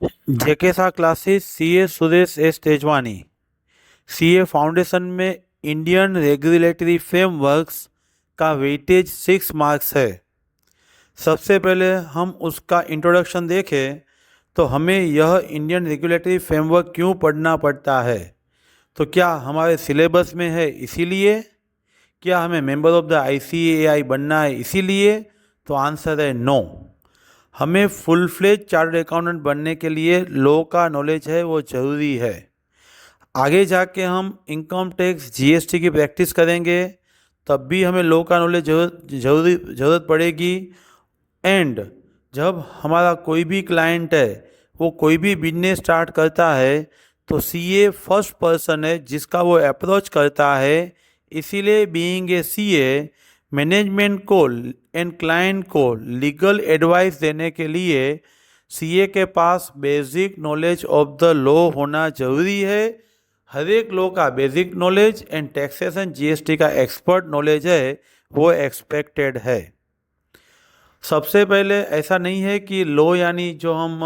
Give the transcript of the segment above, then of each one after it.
जेके सा classes CA Suresh S Tejwani. CA foundation में Indian regulatory frameworks का वेटेज 6 मार्क्स है। सबसे पहले हम उसका इंट्रोडक्शन देखें तो हमें यह इंडियन रेगुलेटरी फ्रेमवर्क क्यों पढ़ना पड़ता है। तो क्या हमारे सिलेबस में है इसीलिए, क्या हमें मेंबर ऑफ द आईसीएआई बनना है इसीलिए? तो आंसर है नो। हमें फुल फ्लेज चार्टर्ड अकाउंटेंट बनने के लिए लॉ का नॉलेज है वो ज़रूरी है। आगे जाके हम इनकम टैक्स जीएसटी की प्रैक्टिस करेंगे तब भी हमें लॉ का नॉलेज ज़रूरत पड़ेगी। एंड जब हमारा कोई भी क्लाइंट है वो कोई भी बिजनेस स्टार्ट करता है तो सीए फर्स्ट पर्सन है जिसका वो अप्रोच करता है। इसीलिए बीइंग ए सीए मैनेजमेंट को एंड क्लाइंट को लीगल एडवाइस देने के लिए सीए के पास basic knowledge of the law होना ज़रूरी है। हर एक लॉ का basic knowledge and taxation GST का एक्सपर्ट नॉलेज है वो एक्सपेक्टेड है। सबसे पहले ऐसा नहीं है कि लॉ यानी जो हम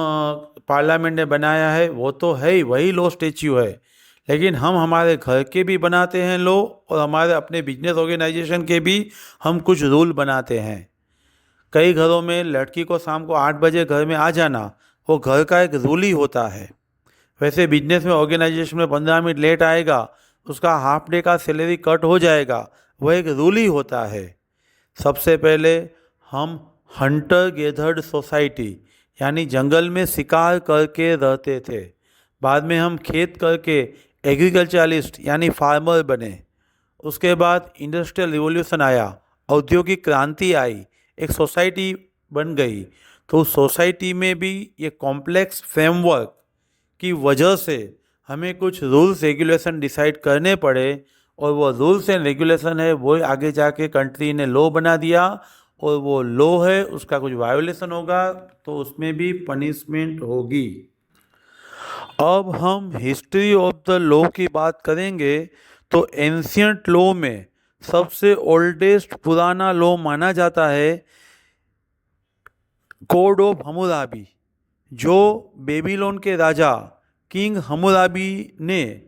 पार्लियामेंट ने बनाया है वो तो है ही, वही लॉ स्टेच्यू है, लेकिन हम हमारे घर के भी बनाते हैं लॉ और हमारे अपने बिजनेस ऑर्गेनाइजेशन के भी हम कुछ रूल बनाते हैं। कई घरों में लड़की को शाम को 8 बजे घर में आ जाना वो घर का एक रूल ही होता है। वैसे बिजनेस में ऑर्गेनाइजेशन में 15 मिनट लेट आएगा उसका हाफ डे का सैलरी कट हो जाएगा, वह एक रूल ही होता है। सबसे पहले हम हंटर गेदर्ड सोसाइटी यानी जंगल में शिकार करके रहते थे। बाद में हम खेत करके एग्रीकल्चरलिस्ट यानी फार्मर बने। उसके बाद इंडस्ट्रियल रिवॉल्यूशन आया, औद्योगिक क्रांति आई, एक सोसाइटी बन गई। तो उस सोसाइटी में भी ये कॉम्प्लेक्स फ्रेमवर्क की वजह से हमें कुछ रूल्स रेगुलेशन डिसाइड करने पड़े और वो रूल्स एंड रेगुलेशन है वो आगे जाके कंट्री ने लॉ बना दिया और वो लॉ है उसका कुछ वायोलेशन होगा तो उसमें भी पनिशमेंट होगी। अब हम हिस्ट्री ऑफ द लॉ की बात करेंगे तो एंशियंट लॉ में सबसे ओल्डेस्ट पुराना लॉ माना जाता है कोड ऑफ हम्मुराबी, जो बेबीलोन के राजा किंग हम्मुराबी ने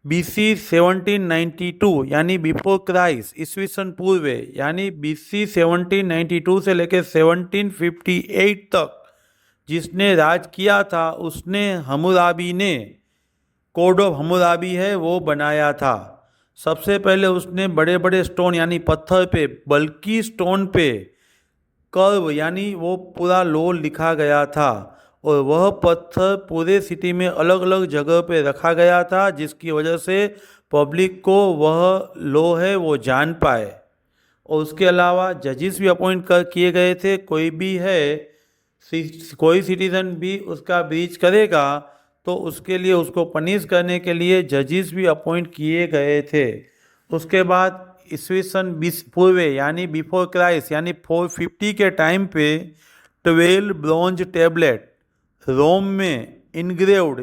BC 1792 यानी बिफोर क्राइस्ट ईस्वी सन पूर्व यानी BC 1792 से लेकर 1758 तक जिसने राज किया था उसने हम्मुराबी ने कोड ऑफ हम्मुराबी है वो बनाया था। सबसे पहले उसने बड़े बड़े स्टोन यानी पत्थर पे, बल्कि स्टोन पे कर्व यानी वो पूरा लॉ लिखा गया था और वह पत्थर पूरे सिटी में अलग अलग जगह पे रखा गया था जिसकी वजह से पब्लिक को वह लॉ है वो जान पाए। और उसके अलावा जजिस भी अपॉइंट कर किए गए थे। कोई भी है कोई सिटीज़न भी उसका ब्रीच करेगा तो उसके लिए उसको पनिश करने के लिए जजिस भी अपॉइंट किए गए थे। उसके बाद ईस्वी सन 20 पूर्व यानी बिफोर क्राइस्ट यानी 450 के टाइम पे 12 ब्रॉन्ज टैबलेट रोम में इनग्रेव्ड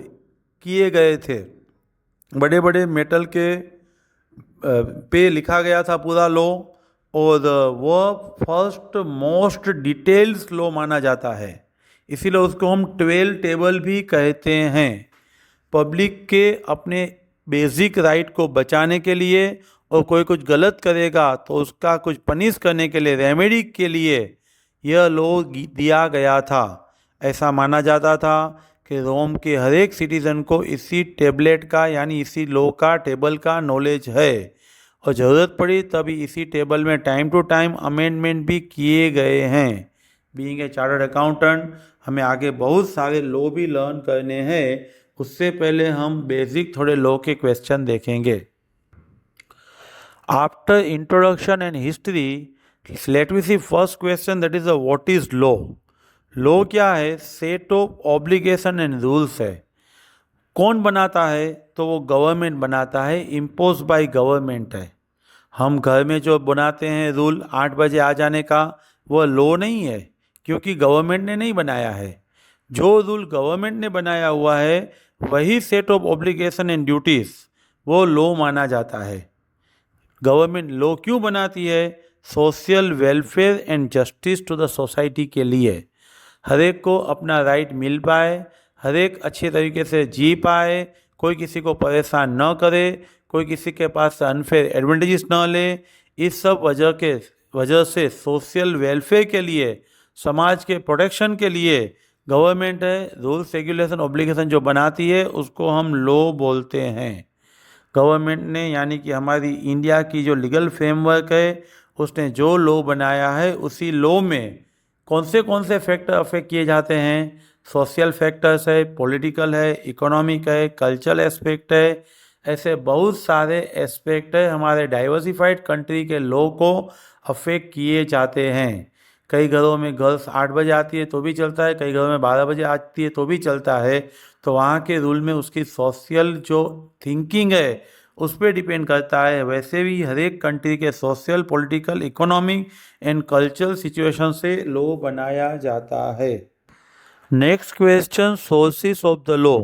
किए गए थे। बड़े बड़े मेटल के पे लिखा गया था पूरा लॉ और वह फर्स्ट मोस्ट डिटेल्स लॉ माना जाता है, इसीलिए उसको हम 12 टेबल भी कहते हैं। पब्लिक के अपने बेसिक राइट को बचाने के लिए और कोई कुछ गलत करेगा तो उसका कुछ पनिश करने के लिए, रेमेडी के लिए यह लॉ दिया गया था। ऐसा माना जाता था कि रोम के हर एक सिटीज़न को इसी टेबलेट का यानी इसी लॉ का टेबल का नॉलेज है और ज़रूरत पड़ी तभी इसी टेबल में टाइम टू टाइम अमेंडमेंट भी किए गए हैं। बीइंग ए चार्टर्ड अकाउंटेंट हमें आगे बहुत सारे लॉ भी लर्न करने हैं। उससे पहले हम बेसिक थोड़े लॉ के क्वेश्चन देखेंगे। After introduction and history let we see first question, that is what is law. Law क्या है? Set of obligation and rules है। कौन बनाता है? तो वो गवर्नमेंट बनाता है, इम्पोज बाय गवर्नमेंट है। हम घर में जो बनाते हैं रूल 8 बजे आ जाने का, वह लॉ नहीं है क्योंकि गवर्नमेंट ने नहीं बनाया है। जो रूल गवर्नमेंट ने बनाया हुआ है वही set of obligation and duties वो लॉ माना जाता है। गवर्नमेंट लॉ क्यों बनाती है? Social welfare and justice to the society के लिए, हर एक को अपना राइट मिल पाए, हर एक अच्छे तरीके से जी पाए, कोई किसी को परेशान न करे, कोई किसी के पास अनफेयर एडवांटेजेस न ले। इस सब वजह से सोशल वेलफेयर के लिए, समाज के प्रोटेक्शन के लिए गवर्नमेंट है रूल्स रेगुलेशन ऑब्लिगेशन जो बनाती है उसको हम लॉ बोलते हैं। गवर्नमेंट ने यानी कि हमारी इंडिया की जो लीगल फ्रेमवर्क है उसने जो लॉ बनाया है उसी लॉ में कौन से फैक्टर अफेक्ट किए जाते हैं। सोशल फैक्टर्स है, पॉलिटिकल है, इकोनॉमिक है, कल्चरल एस्पेक्ट है, ऐसे बहुत सारे एस्पेक्ट है हमारे डाइवर्सिफाइड कंट्री के लॉ को अफेक्ट किए जाते हैं। कई घरों में गर्ल्स 8 बजे आती है तो भी चलता है, कई घरों में 12 बजे आती है तो भी चलता है। तो वहाँ के रूल में उसकी सोशल जो थिंकिंग है उस पर डिपेंड करता है। वैसे भी हर एक कंट्री के social, political, economic and cultural situation से लॉ बनाया जाता है। Next question, sources of the law.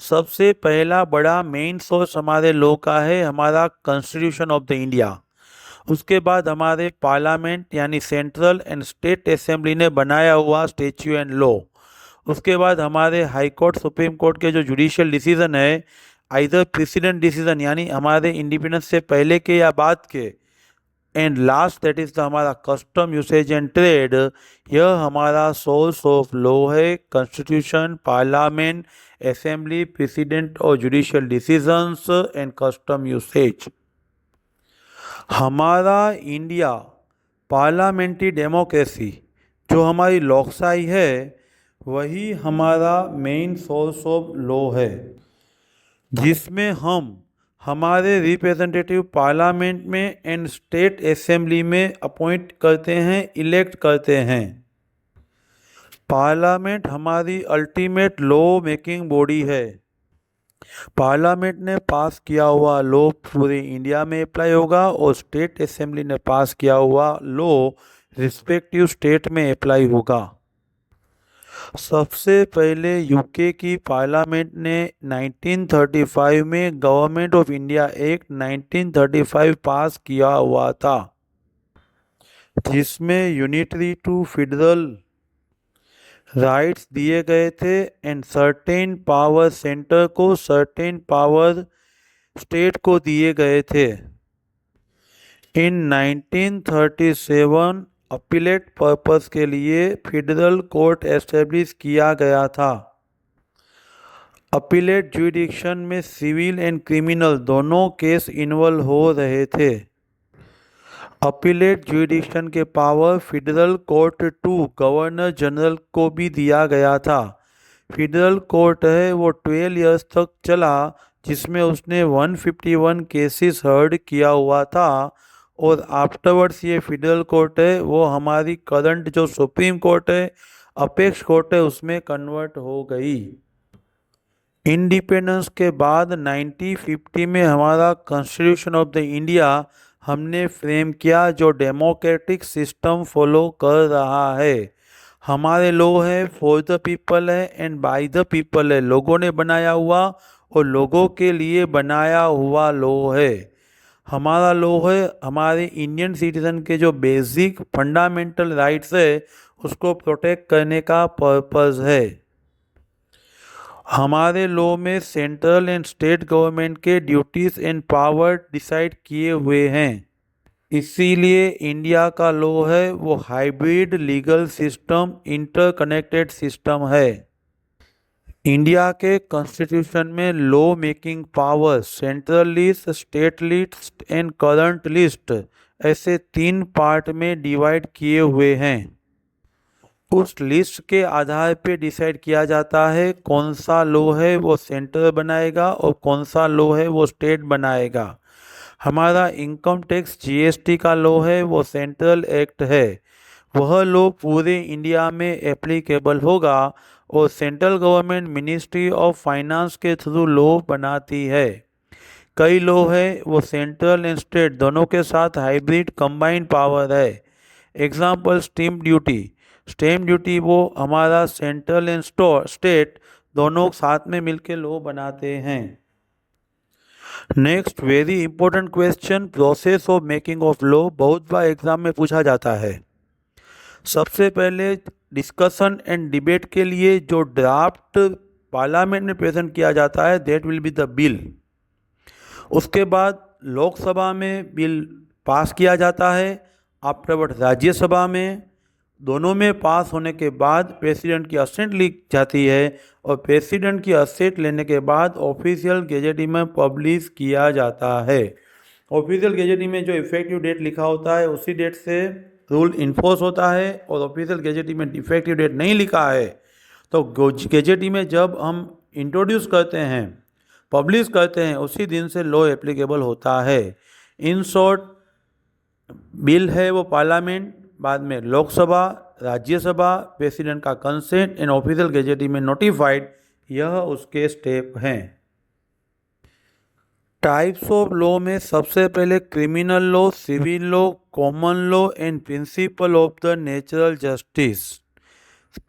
सबसे पहला बड़ा मेन सोर्स हमारे लॉ का है हमारा कॉन्स्टिट्यूशन ऑफ द इंडिया। उसके बाद हमारे पार्लियामेंट यानी सेंट्रल एंड स्टेट असेंबली ने बनाया हुआ स्टैच्यू एंड लॉ। उसके बाद हमारे हाई कोर्ट, सुप्रीम कोर्ट के जो जुडिशियल डिसीजन है, आइदर प्रेसिडेंट डिसीजन यानी हमारे इंडिपेंडेंस से पहले के या बाद के, and last that is the हमारा कस्टम, यूसेज एंड ट्रेड। यह हमारा सोर्स ऑफ लॉ है। कॉन्स्टिट्यूशन, पार्लियामेंट, असेंबली, प्रेसिडेंट और judicial decisions and custom usage. हमारा इंडिया पार्लियामेंट्री डेमोक्रेसी जो हमारी लोकशाही है वही हमारा मेन सोर्स ऑफ लॉ है, जिसमें हम हमारे रिप्रेजेंटेटिव पार्लियामेंट में एंड स्टेट असेंबली में अपॉइंट करते हैं, इलेक्ट करते हैं। पार्लियामेंट हमारी अल्टीमेट लॉ मेकिंग बॉडी है। पार्लियामेंट ने पास किया हुआ लॉ पूरे इंडिया में अप्लाई होगा और स्टेट असेंबली ने पास किया हुआ लॉ रिस्पेक्टिव स्टेट में अप्लाई होगा। सबसे पहले यूके की पार्लियामेंट ने 1935 में गवर्नमेंट ऑफ इंडिया एक्ट 1935 पास किया हुआ था, जिसमें यूनिटरी टू फेडरल राइट्स दिए गए थे एंड सर्टेन पावर सेंटर को, सर्टेन पावर स्टेट को दिए गए थे। इन 1937 अपीलेट पर्पस के लिए फेडरल कोर्ट एस्टेब्लिश किया गया था। अपीलेट ज्यूरिडिक्शन में सिविल एंड क्रिमिनल दोनों केस इन्वॉल्व हो रहे थे। अपीलेट ज्यूरिडिक्शन के power federal court to governor general को भी दिया गया था। फेडरल कोर्ट है वो 12 इयर्स तक चला, जिसमें उसने 151 केसेस हर्ड किया हुआ था और आफ्टरवर्ड्स ये फेडरल कोर्ट है वो हमारी करंट जो सुप्रीम कोर्ट है, अपेक्स कोर्ट है, उसमें कन्वर्ट हो गई। इंडिपेंडेंस के बाद 1950 में हमारा कॉन्स्टिट्यूशन ऑफ द इंडिया हमने फ्रेम किया जो डेमोक्रेटिक सिस्टम फॉलो कर रहा है। हमारे लॉ है फॉर द पीपल है एंड बाय द पीपल है, लोगों ने बनाया हुआ और लोगों के लिए बनाया हुआ लॉ है। हमारा लॉ है हमारे इंडियन सिटीजन के जो बेसिक फंडामेंटल राइट्स है उसको प्रोटेक्ट करने का पर्पस है। हमारे लॉ में सेंट्रल एंड स्टेट गवर्नमेंट के ड्यूटीज एंड पावर डिसाइड किए हुए हैं। इसीलिए इंडिया का लॉ है वो hybrid legal system, interconnected system है। इंडिया के कॉन्स्टिट्यूशन में law making power, central list, state list and current list, ऐसे 3 पार्ट में डिवाइड किए हुए हैं। उस लिस्ट के आधार पे डिसाइड किया जाता है कौन सा लॉ है वो सेंटर बनाएगा और कौन सा लॉ है वो स्टेट बनाएगा। हमारा इनकम टैक्स जीएसटी का लॉ है वो सेंट्रल एक्ट है, वह लॉ पूरे इंडिया में एप्लीकेबल होगा और central government ministry of finance के थ्रू लॉ बनाती है। कई लॉ है वो सेंट्रल एंड स्टेट दोनों के साथ हाइब्रिड कंबाइंड पावर है। Example stamp duty, stamp duty वो हमारा सेंट्रल एंड स्टेट दोनों साथ में मिलकर लॉ बनाते हैं। Next very important question, process of making of law, बहुत बार एग्जाम में पूछा जाता है। सबसे पहले डिस्कशन एंड डिबेट के लिए जो ड्राफ्ट पार्लियामेंट में प्रेजेंट किया जाता है, that will be the bill. उसके बाद लोकसभा में बिल पास किया जाता है, आफ्टरवर्ड राज्यसभा में। दोनों में पास होने के बाद प्रेसिडेंट की असेंट ली जाती है और प्रेसिडेंट की असेंट लेने के बाद ऑफिशियल गेजेटिंग में पब्लिश किया जाता है। ऑफिशियल गेजेटिंग में जो इफेक्टिव डेट लिखा होता है उसी डेट से रूल इन्फोर्स होता है, और ऑफिशियल गेजेटिंग में इफेक्टिव डेट नहीं लिखा है तो गेजेटिंग में जब हम इंट्रोड्यूस करते हैं, पब्लिश करते हैं, उसी दिन से लॉ एप्लीकेबल होता है। इन शॉर्ट, बिल है वो पार्लियामेंट, बाद में लोकसभा, राज्यसभा, प्रेसिडेंट का कंसेंट एंड ऑफिशियल गेजेटिंग में नोटिफाइड, यह उसके स्टेप हैं। टाइप्स ऑफ लॉ में सबसे पहले criminal law, civil law, common law and principle of the natural justice.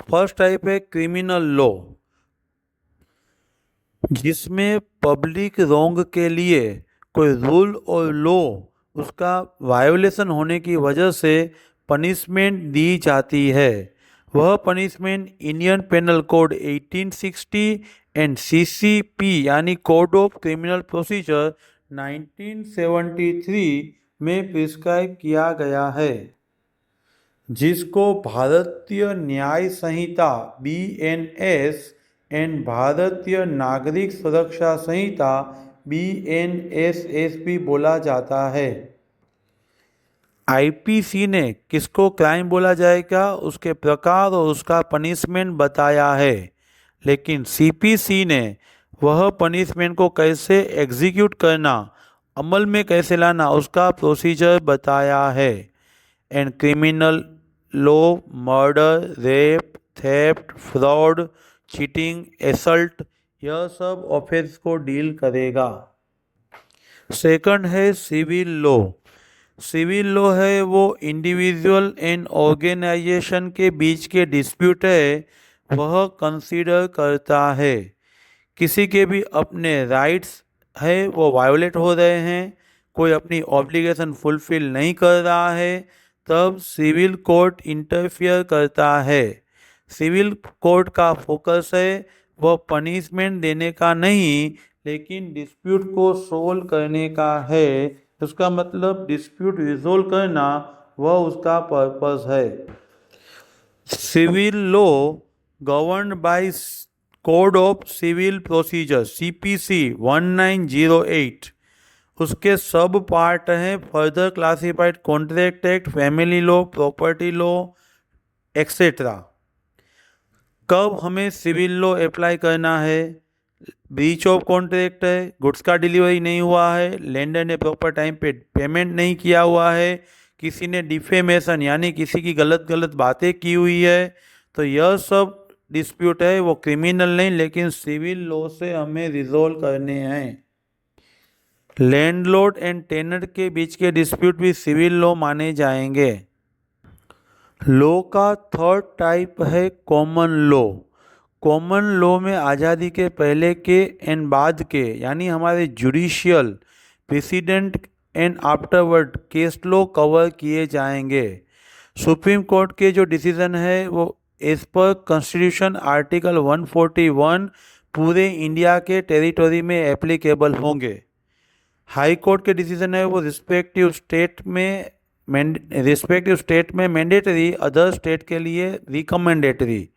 First type है क्रिमिनल लॉ, जिसमें पब्लिक रॉन्ग के लिए कोई रूल और लॉ उसका वायोलेशन होने की वजह से पनिशमेंट दी जाती है। वह punishment Indian penal code 1860 and CCP यानी कोड ऑफ क्रिमिनल प्रोसीजर 1973 में प्रिस्क्राइब किया गया है, जिसको भारतीय न्याय संहिता BNS एंड भारतीय नागरिक सुरक्षा संहिता BNSS भी बोला जाता है। IPC ने किसको क्राइम बोला जाएगा, उसके प्रकार और उसका पनिशमेंट बताया है, लेकिन CPC ने वह पनिशमेंट को कैसे एग्जीक्यूट करना, अमल में कैसे लाना, उसका प्रोसीजर बताया है। And criminal law murder, rape, theft, fraud, cheating, assault, यह सब ऑफेंस को डील करेगा। सेकंड है सिविल लॉ। सिविल लॉ है वो इंडिविजुअल एंड ऑर्गेनाइजेशन के बीच के डिस्प्यूट है, वह कंसीडर करता है। किसी के भी अपने राइट्स है वो वायोलेट हो रहे हैं, कोई अपनी ऑब्लिगेशन फुलफिल नहीं कर रहा है, तब सिविल कोर्ट इंटरफियर करता है। सिविल कोर्ट का फोकस है वह पनिशमेंट देने का नहीं, लेकिन डिस्प्यूट को सोल्व करने का है। उसका मतलब डिस्प्यूट रिजोल्व करना, वह उसका पर्पस है। Civil law governed by code of civil procedure CPC 1908। उसके सब पार्ट हैं further classified contract act, family law, property law etcetera. कब हमें सिविल लॉ अप्लाई करना है, ब्रीच ऑफ कॉन्ट्रैक्ट है, गुड्स का डिलीवरी नहीं हुआ है, लेंडर ने प्रॉपर टाइम पे पेमेंट नहीं किया हुआ है, किसी ने डिफेमेशन यानी किसी की गलत बातें की हुई है, तो यह सब डिस्प्यूट है वो क्रिमिनल नहीं लेकिन सिविल लॉ से हमें रिजोल्व करने हैं। लैंडलॉर्ड एंड टेनर के बीच के डिस्प्यूट भी सिविल लॉ माने जाएंगे। लॉ का थर्ड टाइप है कॉमन लॉ। कॉमन लॉ में आज़ादी के पहले के एंड बाद के यानी हमारे judicial, president and afterward case law cover किए जाएंगे। सुप्रीम कोर्ट के जो डिसीजन है वो एज पर कॉन्स्टिट्यूशन आर्टिकल 141 पूरे इंडिया के टेरिटोरी में एप्लीकेबल होंगे। हाई कोर्ट के डिसीजन है वो रिस्पेक्टिव स्टेट में मैंडेटरी, अदर स्टेट के लिए रिकमेंडेटरी।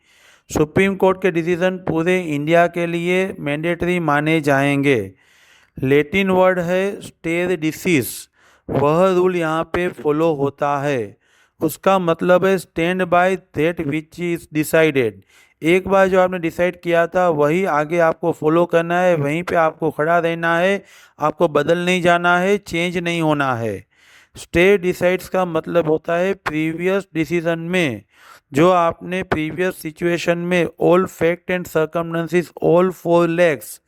सुप्रीम कोर्ट के डिसीजन पूरे इंडिया के लिए मैंडेटरी माने जाएंगे। लैटिन वर्ड है स्टे डिसीज, वह रूल यहाँ पे फॉलो होता है। उसका मतलब है stand by that which is decided. एक बार जो आपने डिसाइड किया था वही आगे आपको फॉलो करना है, वहीं पे आपको खड़ा रहना है, आपको बदल नहीं जाना है, चेंज नहीं होना है। स्टे डिसाइड्स का मतलब होता है प्रीवियस डिसीजन में जो आपने प्रीवियस सिचुएशन में all fact and circumstances all four legs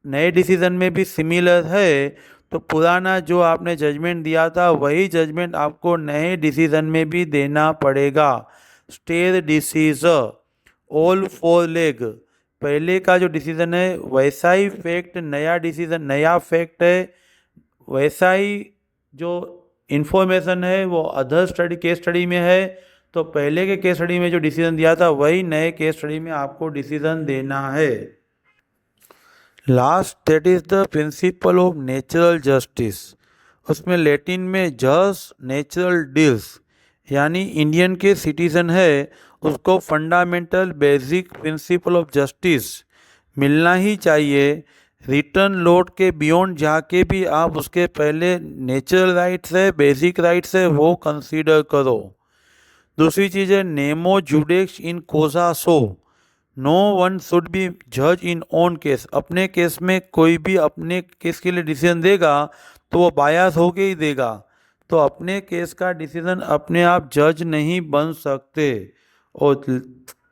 नए डिसीजन में भी सिमिलर है, तो पुराना जो आपने जजमेंट दिया था वही जजमेंट आपको नए डिसीजन में भी देना पड़ेगा। स्टे डिसीजर ऑल फोर लेग, पहले का जो डिसीजन है वैसा ही फैक्ट, नया डिसीजन नया फैक्ट है, वैसा ही जो इन्फॉर्मेशन है वो अदर स्टडी केस स्टडी में है, तो पहले के केस स्टडी में जो डिसीजन दिया था वही नए केस स्टडी में आपको डिसीजन देना है। Last that is the principle of natural justice. उसमें लैटिन में जस नेचुरल डील्स, यानी इंडियन के सिटीजन है उसको fundamental basic principle of justice मिलना ही चाहिए। रिटर्न लॉ के बियॉन्ड जाके भी आप उसके पहले नेचुरल राइट्स है, बेसिक राइट्स है, वो कंसीडर करो। दूसरी चीज़ है नेमो जुडेक्स इन कोसा सो, नो वन शुड बी जज इन ओन केस। अपने केस में कोई भी अपने केस के लिए डिसीजन देगा तो वो बायस होके ही देगा, तो अपने केस का डिसीजन अपने आप जज नहीं बन सकते। और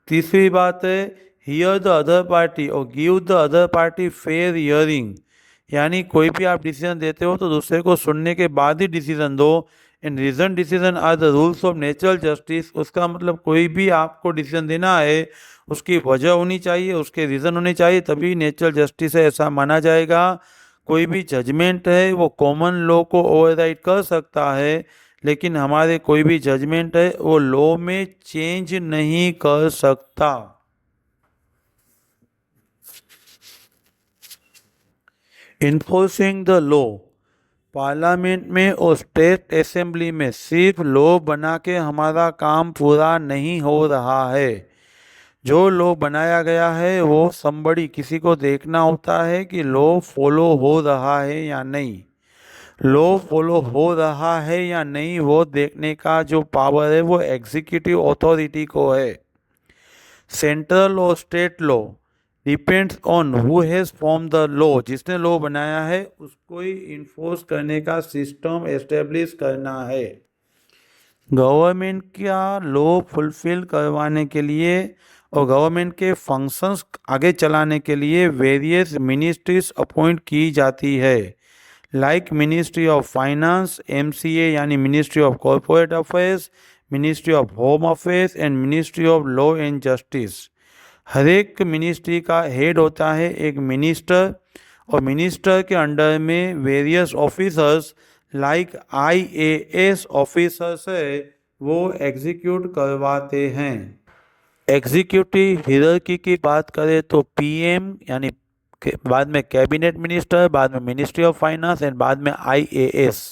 तीसरी बात है हियर द अदर पार्टी और give the other party fair hearing, यानी कोई भी आप डिसीजन देते हो तो दूसरे को सुनने के बाद ही डिसीजन दो। And reason decision are the rules of natural justice. उसका मतलब कोई भी आपको डिसीजन देना है उसकी वजह होनी चाहिए, उसके रीज़न होने चाहिए, तभी नेचुरल जस्टिस है ऐसा माना जाएगा। कोई भी जजमेंट है वो कॉमन लॉ को ओवरराइड कर सकता है, लेकिन हमारे कोई भी जजमेंट है वो लॉ में चेंज नहीं कर सकता। इन्फोर्सिंग द लॉ, पार्लियामेंट में और स्टेट असेंबली में सिर्फ लॉ बना के हमारा काम पूरा नहीं हो रहा है। जो लॉ बनाया गया है वो somebody किसी को देखना होता है कि लॉ फॉलो हो रहा है या नहीं। लॉ फॉलो हो रहा है या नहीं वो देखने का जो पावर है वो एग्जीक्यूटिव अथॉरिटी को है। सेंट्रल और state law depends on who has form the law, जिसने लॉ बनाया है उसको ही इन्फोर्स करने का सिस्टम एस्टेब्लिश करना है। गवर्नमेंट का लॉ फुलफिल करवाने के लिए और गवर्नमेंट के फंक्शंस आगे चलाने के लिए वेरियस मिनिस्ट्रीज अपॉइंट की जाती है, like ministry of finance MCA यानी ministry of corporate affairs, ministry of home affairs and ministry of law and justice. हर एक मिनिस्ट्री का हेड होता है एक मिनिस्टर, और मिनिस्टर के अंडर में various officers like IAS officers है वो एग्जीक्यूट करवाते हैं। एग्जीक्यूटिव हियरार्की की बात करें तो पीएम यानी बाद में कैबिनेट मिनिस्टर, बाद में मिनिस्ट्री ऑफ फाइनेंस एंड बाद में आईएएस।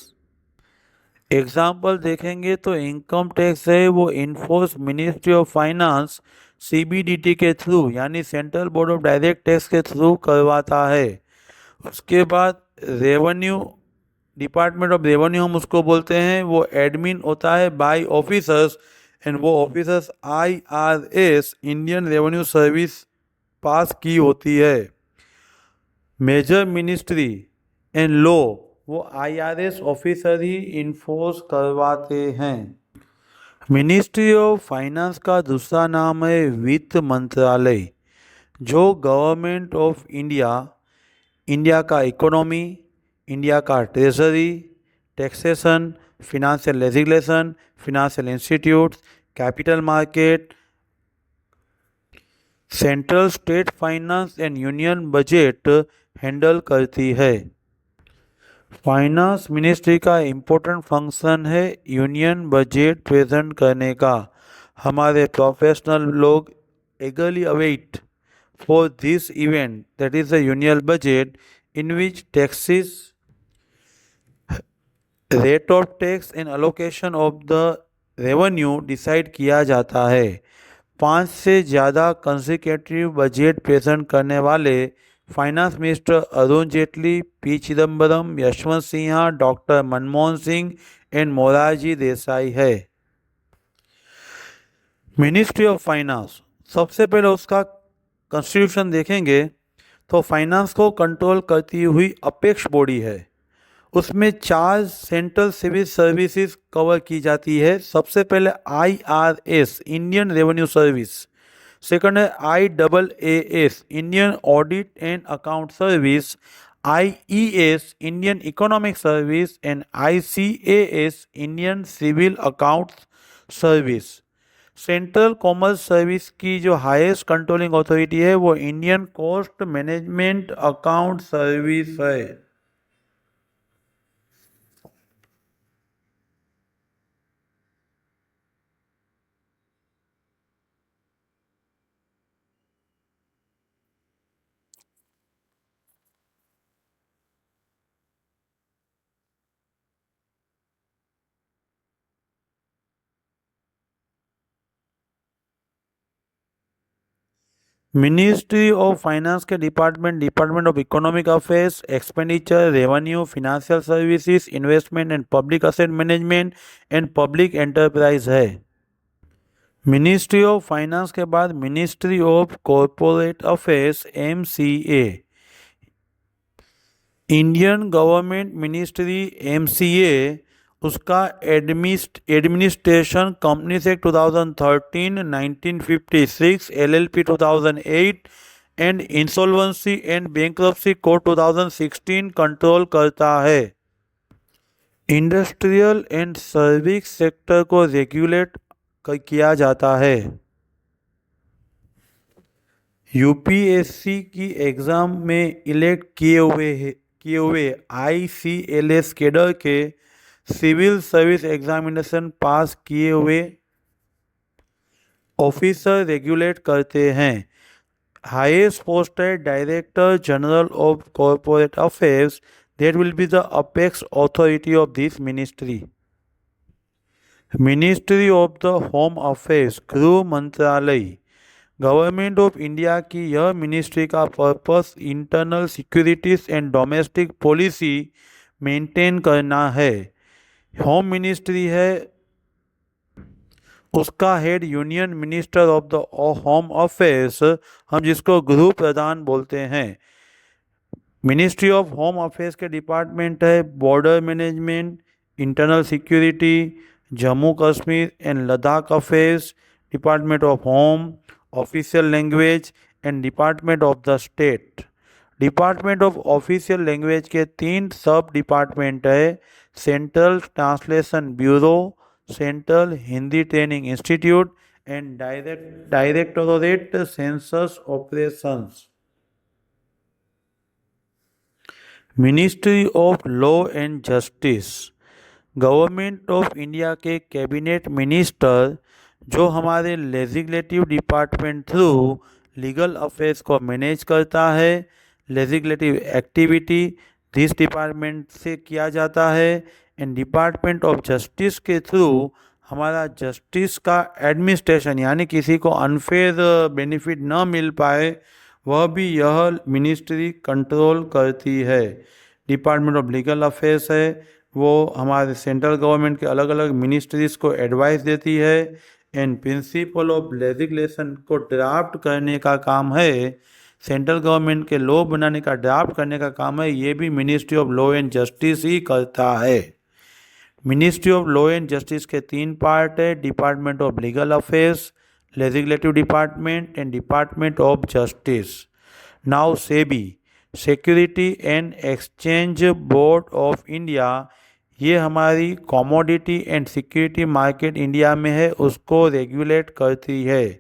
एग्जाम्पल देखेंगे तो इनकम टैक्स है वो enforce ministry of finance CBDT के थ्रू यानी central board of direct tax के थ्रू करवाता है। उसके बाद रेवेन्यू डिपार्टमेंट ऑफ रेवेन्यू हम उसको बोलते हैं, वो एडमिन होता है बाय ऑफिसर्स, एंड वो officers IRS Indian revenue service pass की होती है। मेजर मिनिस्ट्री एंड लॉ वो आईआरएस ऑफिसर ही इन्फोर्स करवाते हैं। मिनिस्ट्री ऑफ फाइनेंस का दूसरा नाम है वित्त मंत्रालय, जो गवर्नमेंट ऑफ इंडिया, इंडिया का इकोनॉमी, इंडिया का treasury, taxation, financial regulation, financial institutes, capital market, central state finance and union budget handle करती है। फाइनेंस मिनिस्ट्री का इम्पोर्टेंट फंक्शन है यूनियन बजट प्रेजेंट करने का। हमारे प्रोफेशनल लोग eagerly await for this event, that is the union budget, in which taxes, rate of tax and allocation of the revenue decide किया जाता है। 5 से ज़्यादा कंसेक्यूटिव बजट प्रेजेंट करने वाले finance minister Arun Jaitley, P Chidambaram, Yashwant Sinha, doctor Manmohan Singh and Morarji Desai है। Ministry of finance, सबसे पहले उसका कॉन्स्टिट्यूशन देखेंगे तो फाइनेंस को कंट्रोल करती हुई अपेक्ष बॉडी है। उसमें 4 सेंट्रल सिविल सर्विसेज कवर की जाती है। सबसे पहले IRS Indian revenue service, second है IAAS Indian audit and account service, IES Indian economic service and ICAS Indian civil account service. Central commerce service की जो हाईएस्ट कंट्रोलिंग अथॉरिटी है वो Indian cost management account service है। Ministry of finance के department of economic affairs, expenditure, revenue, financial services, investment and public asset management and public enterprise है। Ministry of finance के बाद ministry of corporate affairs MCA, Indian government ministry MCA, उसका administration companies act 2013, 1956, LLP 2008 and insolvency and bankruptcy code 2016 control करता है। Industrial and service sector को regulate किया जाता है। यूपीएससी की एग्ज़ाम में इलेक्ट किए हुए ICLS कैडर के सिविल सर्विस एग्जामिनेशन पास किए हुए ऑफिसर रेगुलेट करते हैं। हाईएस्ट पोस्ट है director general of corporate affairs, that will be the apex authority of this ministry. Ministry of the home affairs, गृह मंत्रालय, गवर्नमेंट ऑफ इंडिया की यह मिनिस्ट्री का purpose internal securities and domestic policy maintain करना है। Home ministry है, उसका head union minister of the home affairs, हम जिसको गृह प्रधान बोलते हैं। मिनिस्ट्री ऑफ होम अफेयर्स के डिपार्टमेंट है border management, internal security, Jammu Kashmir and Ladakh affairs, department of home, official language and department of the state. Department of official language के 3 सब department है, central translation bureau, central Hindi training institute and directorate census operations. Ministry of law and justice, government of India के cabinet minister जो हमारे legislative department through legal affairs को manage करता है। Legislative activity this department से किया जाता है एंड डिपार्टमेंट ऑफ जस्टिस के थ्रू हमारा जस्टिस का एडमिनिस्ट्रेशन, यानी किसी को अनफेयर बेनिफिट न मिल पाए वह भी यह मिनिस्ट्री कंट्रोल करती है। डिपार्टमेंट ऑफ लीगल अफेयर्स है, वो हमारे सेंट्रल गवर्नमेंट के अलग अलग मिनिस्ट्रीज़ को एडवाइस देती है एंड प्रिंसिपल ऑफ लेजिस्लेशन को ड्राफ्ट करने का काम है। सेंट्रल गवर्नमेंट के लॉ बनाने का ड्राफ्ट करने का काम है, ये भी ministry of law and justice ही करता है। Ministry of law and justice के 3 पार्ट है, department of legal affairs, legislative department and department of justice. Now SEBI, security and exchange board of India, ये हमारी commodity and security market India में है, उसको रेगुलेट करती है।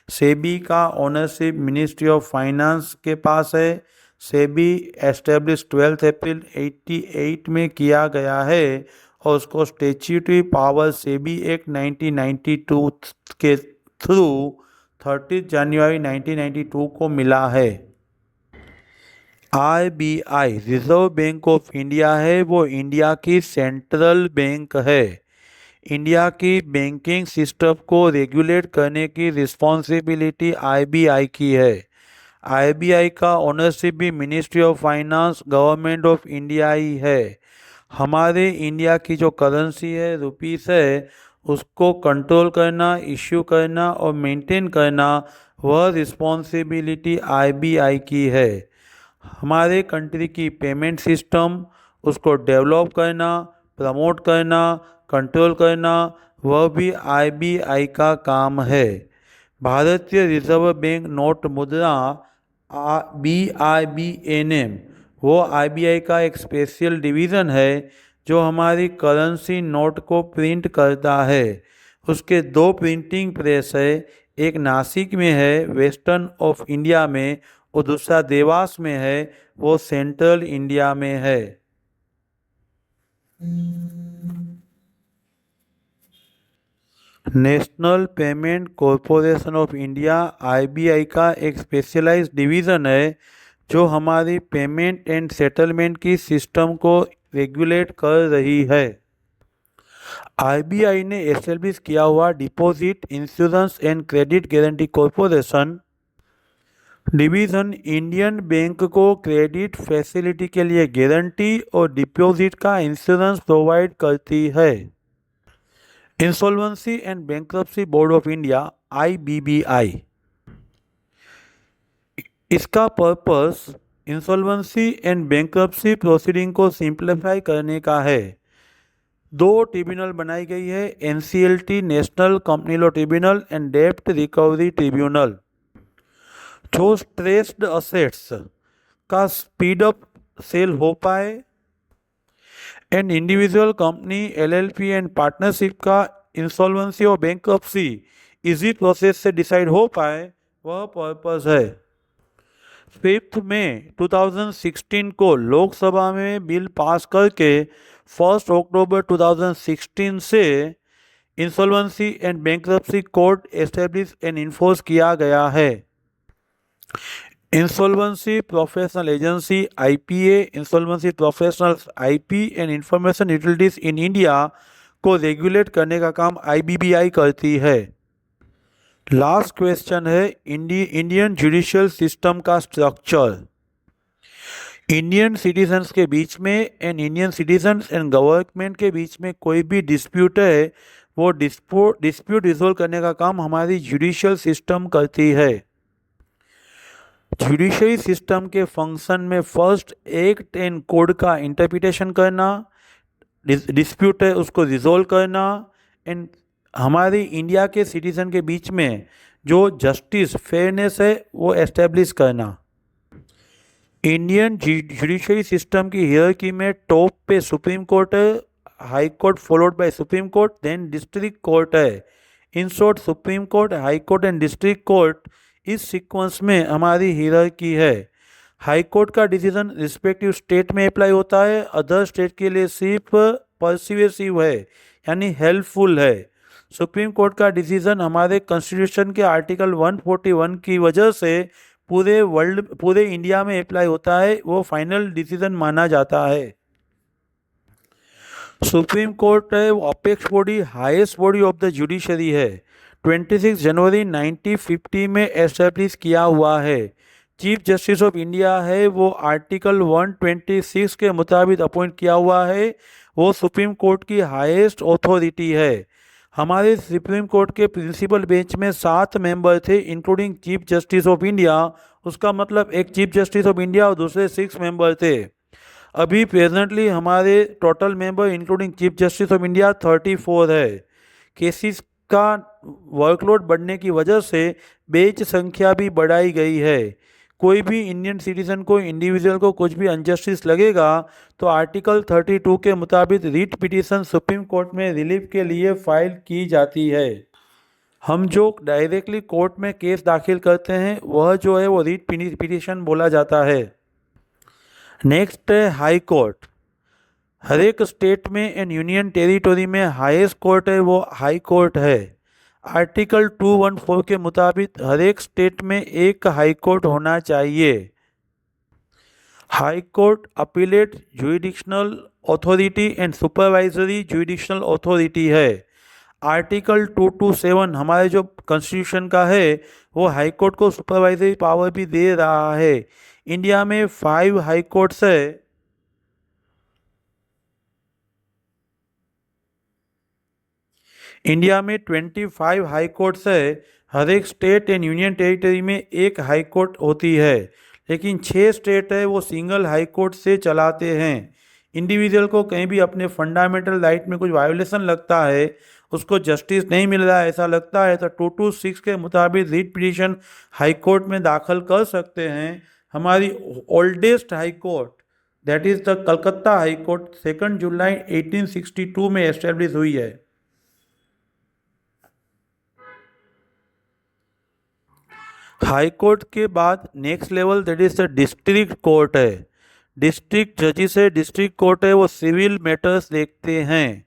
सेबी का ओनरशिप मिनिस्ट्री ऑफ फाइनेंस के पास है। सेबी एस्टेब्लिश 12 अप्रैल 88 में किया गया है और उसको स्टैट्यूटरी पावर सेबी एक्ट 1992 के थ्रू 30 जनवरी 1992 को मिला है। RBI reserve bank of India है, वो इंडिया की सेंट्रल बैंक है। इंडिया की बैंकिंग सिस्टम को रेगुलेट करने की रिस्पॉन्सिबिलिटी RBI की है। RBI का ओनरशिप भी ministry of finance, government of India ही है। हमारे इंडिया की जो करेंसी है रुपीस है, उसको कंट्रोल करना, इश्यू करना और मेंटेन करना वह रिस्पॉन्सिबिलिटी RBI की है। हमारे कंट्री की पेमेंट सिस्टम उसको डेवलप करना, प्रमोट करना, कंट्रोल करना वह भी RBI का काम है। भारतीय रिजर्व बैंक नोट मुद्रा BRBNM वो RBI का एक स्पेशल डिवीज़न है जो हमारी करेंसी नोट को प्रिंट करता है। उसके 2 प्रिंटिंग प्रेस है, एक नासिक में है वेस्टर्न ऑफ इंडिया में और दूसरा देवास में है, वो सेंट्रल इंडिया में है। National payment corporation of India RBI का एक स्पेशलाइज्ड डिवीज़न है जो हमारी पेमेंट एंड सेटलमेंट की सिस्टम को रेगुलेट कर रही है। RBI ने एस्टेब्लिश किया हुआ deposit insurance and credit guarantee corporation division Indian bank को क्रेडिट फैसिलिटी के लिए गारंटी और डिपॉजिट का इंश्योरेंस प्रोवाइड करती है। Insolvency and bankruptcy board of India IBBI, इसका purpose insolvency and bankruptcy proceeding को सिंप्लीफाई करने का है। दो ट्रिब्यूनल बनाई गई है, NCLT national company law tribunal and डेब्ट रिकवरी ट्रिब्यूनल। जो स्ट्रेस्ड असेट्स का स्पीड अप सेल हो पाए and individual company LLP and partnership का इंसॉल्वेंसी और बैंक्रप्सी इजी प्रोसेस से डिसाइड हो पाए, वह पर्पस है। 5 मई 2016 को लोकसभा में बिल पास करके 1 अक्टूबर 2016 से insolvency and bankruptcy code establish and enforce किया गया है। Insolvency professional agency IPA, insolvency professionals IP and information utilities in India को रेगुलेट करने का काम IBBI करती है। लास्ट क्वेश्चन है इंडियन जुडिशियल सिस्टम का स्ट्रक्चर। इंडियन सिटीजन्स के बीच में and Indian citizens and government के बीच में कोई भी डिस्प्यूट है, वो डिस्प्यूट रिजोल्व करने का काम हमारी जुडिशियल सिस्टम करती है। जुडिशरी सिस्टम के फंक्शन में फर्स्ट एक्ट एंड कोड का इंटरप्रिटेशन करना, डिस्प्यूट है उसको रिजोल्व करना, एंड हमारी इंडिया के सिटीजन के बीच में जो जस्टिस फेयरनेस है वो एस्टेब्लिश करना। इंडियन जुडिशरी सिस्टम की हियरकी में टॉप पे सुप्रीम कोर्ट है, high court followed by supreme court, then district court है। In short supreme court, high court and district court, इस सीक्वेंस में हमारी हियरकी है। हाई कोर्ट का डिसीजन रिस्पेक्टिव स्टेट में अप्लाई होता है, अदर स्टेट के लिए सिर्फ परसिवेसिव है यानी हेल्पफुल है। सुप्रीम कोर्ट का डिसीजन हमारे कॉन्स्टिट्यूशन के आर्टिकल 141 की वजह से पूरे इंडिया में अप्लाई होता है, वो फाइनल डिसीजन माना जाता है। सुप्रीम कोर्ट है वो apex body, highest body of the judiciary है। 26 जनवरी 1950 में एस्टेब्लिश किया हुआ है। चीफ जस्टिस ऑफ इंडिया है वो आर्टिकल 126 के मुताबिक अपॉइंट किया हुआ है, वो सुप्रीम कोर्ट की हाईएस्ट अथॉरिटी है। हमारे सुप्रीम कोर्ट के प्रिंसिपल बेंच में 7 मेंबर थे including chief justice of India, उसका मतलब एक चीफ जस्टिस ऑफ इंडिया और दूसरे 6 मेंबर थे। अभी प्रेजेंटली हमारे total member including chief justice of India 34 है। केसेस का वर्कलोड बढ़ने की वजह से बेंच संख्या भी बढ़ाई गई है। कोई भी इंडियन सिटीजन को, इंडिविजुअल को कुछ भी अनजस्टिस लगेगा तो आर्टिकल 32 के मुताबिक रीट पिटीशन सुप्रीम कोर्ट में रिलीफ के लिए फाइल की जाती है। हम जो डायरेक्टली कोर्ट में केस दाखिल करते हैं वह जो है वो रीट पिटीशन बोला जाता है। नेक्स्ट है हाई कोर्ट। हर एक स्टेट में एंड यूनियन टेरिटोरी में हाईएस्ट कोर्ट है वो हाई कोर्ट है। आर्टिकल 214 के मुताबिक हर एक स्टेट में एक हाई कोर्ट होना चाहिए। High court appellate jurisdictional authority and supervisory jurisdictional authority है। आर्टिकल 227 हमारे जो कॉन्स्टिट्यूशन का है वो हाई कोर्ट को सुपरवाइजरी पावर भी दे रहा है। इंडिया में 5 हाई कोर्ट्स है। इंडिया में 25 हाई कोर्ट्स है। हर एक स्टेट एंड यूनियन टेरिटरी में एक हाई कोर्ट होती है, लेकिन 6 स्टेट है वो सिंगल हाई कोर्ट से चलाते हैं। इंडिविजुअल को कहीं भी अपने फंडामेंटल राइट में कुछ वायोलेशन लगता है, उसको जस्टिस नहीं मिल रहा है ऐसा लगता है, तो 226 के मुताबिक रीट पिटीशन हाई कोर्ट में दाखिल कर सकते हैं। हमारी oldest high court that is the Calcutta high court 2 जुलाई 1862 में एस्टेब्लिश हुई है। हाई कोर्ट के बाद next level that is the district court है। डिस्ट्रिक्ट जजिस है, डिस्ट्रिक्ट कोर्ट है वो सिविल मैटर्स देखते हैं।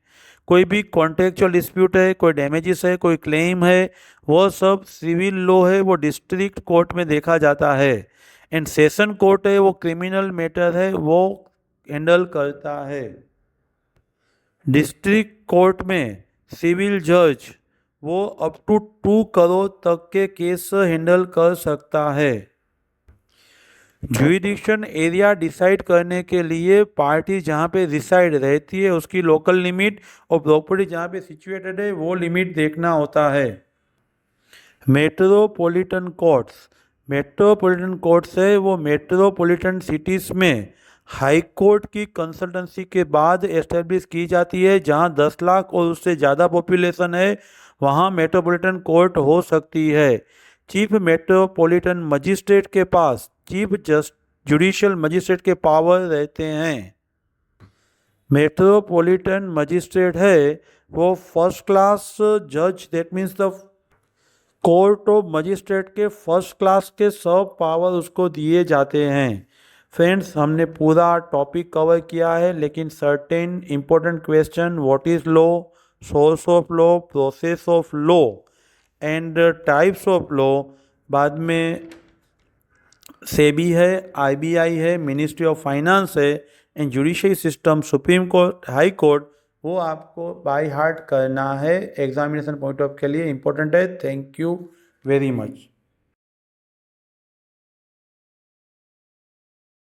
कोई भी कॉन्ट्रेक्चुअल डिस्प्यूट है, कोई डैमेजेस है, कोई क्लेम है, वो सब सिविल लॉ है वो डिस्ट्रिक्ट कोर्ट में देखा जाता है। एंड सेशन कोर्ट है वो क्रिमिनल मैटर है वो हैंडल करता है। डिस्ट्रिक्ट कोर्ट में सिविल जज वो अप टू 2 करोड़ तक के केस हैंडल कर सकता है। ज्यूरिडिक्शन एरिया डिसाइड करने के लिए पार्टी जहाँ पे रिसाइड रहती है उसकी लोकल लिमिट और प्रॉपर्टी जहाँ पे सिचुएटेड है वो लिमिट देखना होता है। मेट्रोपॉलिटन कोर्ट्स, मेट्रोपॉलिटन कोर्ट्स है वो मेट्रोपॉलिटन सिटीज़ में हाई कोर्ट की कंसल्टेंसी के बाद एस्टेब्लिश की जाती है। जहाँ 10 लाख और उससे ज़्यादा पॉपुलेशन है वहाँ मेट्रोपॉलिटन कोर्ट हो सकती है। चीफ मेट्रोपॉलिटन मजिस्ट्रेट के पास चीफ जस्ट जुडिशियल मजिस्ट्रेट के पावर रहते हैं। मेट्रोपॉलिटन मजिस्ट्रेट है वो फर्स्ट क्लास जज, that means the court of magistrate के फर्स्ट क्लास के सब पावर उसको दिए जाते हैं। फ्रेंड्स, हमने पूरा टॉपिक कवर किया है, लेकिन certain important question, what is law, source of law, process of law and types of law, बाद में सेबी है, आरबीआई है, मिनिस्ट्री ऑफ फाइनेंस है and judiciary system, supreme court, high court, वो आपको बाय हार्ट करना है। एग्जामिनेशन पॉइंट ऑफ के लिए इम्पोर्टेंट है। Thank you very much.